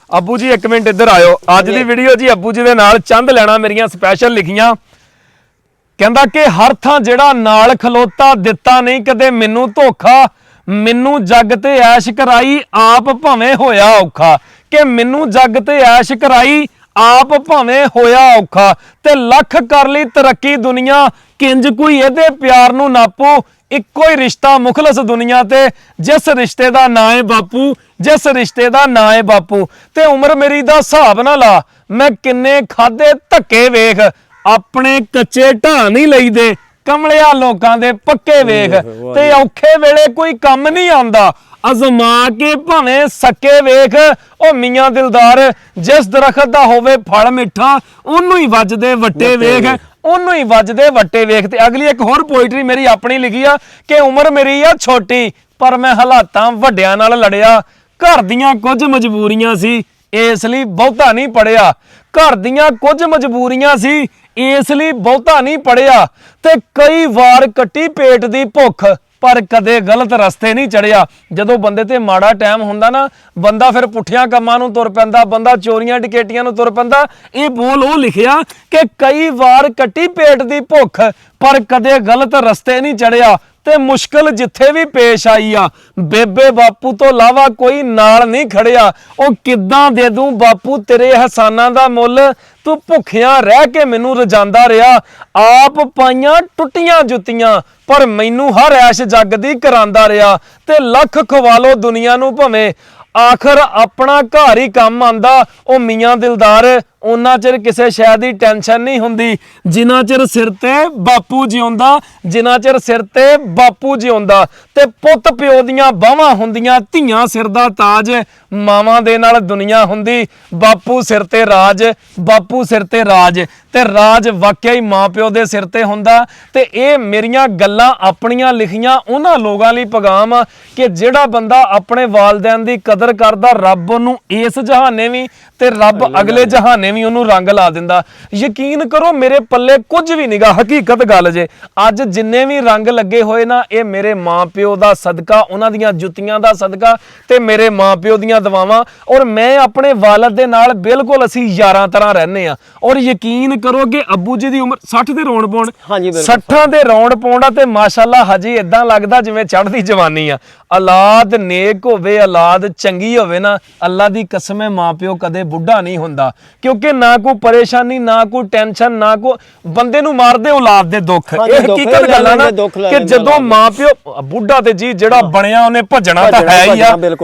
अब्बू जी एक मिनट इधर आयो। अज दी वीडियो जी अब्बू जी दे नाल चंद लैना मेरियां स्पैशल लिखियां। कहंदा कि हर थां जेड़ा नाल खलोता दिता नहीं कदे मैनू धोखा, मैनू जग ते ऐश कराई आप भावें होया औखा। कि मैनू जग ते ऐश कराई आप भावें होया औखा। ते लख कर ली तरक्की दुनिया, किंज कोई इहदे प्यार नू नापो। इक्को ही रिश्ता मुखलस दुनिया ते, जिस रिश्ते दा नां है बापू, जिस रिश्ते दा नां है बापू। ते उम्र मेरी दा हिसाब ना ला, मैं किन्ने खादे धक्के वेख, अपने कच्चे ढाह नहीं लईदे, कमलिया लोकां दे पक्के वेख। ते औखे वेले कोई कम नहीं आंदा, अजमा के भावें सके वेख। ओ मियां दिलदार, जिस दरखत दा होवे फल मिठा, ओनू ही वजदे वट्टे वेख, ओनू ही वजदे वट्टे वेख। ते अगली एक होर पोइटरी मेरी अपनी लिखी आ कि उम्र मेरी आ छोटी, पर मैं हालातां वड्डियां नाल लड़िया। घर दियां कुछ मजबूरियां सी, इस लई बहुता नहीं पढ़िया। घर दियां कुछ मजबूरियां सी, इस लई बहुता नहीं पढ़िया। ते कई वार कट्टी पेट दी भुख, पर कदे गलत रस्ते नहीं चढ़िया। जदों बंदे ते माड़ा टाइम हुंदा ना, बंदा फिर पुठियां कम्मां नूं तुर पैंदा, बंदा चोरियां डकैतियां नूं तुर पैंदा। ये बोल वो लिखिया कि कई वार कट्टी पेट दी भुख, पर कदे गलत रस्ते नहीं चढ़िया। ते मुश्किल जिथे भी पेश आई आ, बेबे बापू तो इलावा कोई नाल नहीं खड़िया। ओ किद्दां दे दूं बापू तेरे एहसानां दा मुੱਲ, तू भुखियां रह के मैनू रजांदा रहा। आप पाइयां टुटियां जुत्तियां, पर मैनू हर ऐश जग दी करांदा रहा। ते लख खवालो दुनिया नू भवें, आखिर अपना घर ही काम आंदा। ओ मियां दिलदार, उन्ना चिर किसे शै दी टेंशन नहीं हुंदी, जिन्ना चिर सिर ते बापू जिउंदा, जिन्ना चिर सिर ते बापू जिउंदा। ते पुੱਤ पिओ दियां बाहां हुंदियां, धीआं सिर दा ताज, मावां दे नाल दुनिया हुंदी। बापू सिर ते राज, बापू सिर ते राज। ते राज वाकई ही मां प्यो दे सिर ते हुंदा। ते ये मेरियां गल्लां अपनियां लिखियां उन्हां लोगां लई पैगाम आ कि जिहड़ा बंदा अपने वालदैन दी कदर करदा, रब ओनू इस जहाने भी ते रब अगले जहाने भी ओनू रंग ला दिंदा। यकीन करो मेरे पल्ले कुछ भी निगा, हकीकत गल जे। अज जिन्ने भी रंग लगे होए ना, ये मेरे मां प्यो दा सदका, उन्हां दियां जुत्तियां दा सदका ते मेरे मां प्यो दियां दुआवां। और मैं अपने वालद दे नाल बिल्कुल असीं यारां तरह रहने आ। और यकीन करो कि अब्बू जी दी उम्र 60 दे रौंड पौंड, 60 दे रौंड पौंड ते माशाअल्लाह हजी इदां लगदा जिवें चढ़दी जवानी आ। औलाद नेक होवे, औलाद चंगी होवे ना, अल्लाह दी कसम है मां प्यो कदे बुढ़ा नहीं हुंदा। क्योंकि ना कोई परेशानी, ना कोई टेंशन, ना कोई बंदे नूं मारदे औलाद दे दुख। ये हकीकत गल है ना कि जदों मां प्यो बुढ़ा ते जी जिहड़ा बणिया उहने भजना तां है ही आ।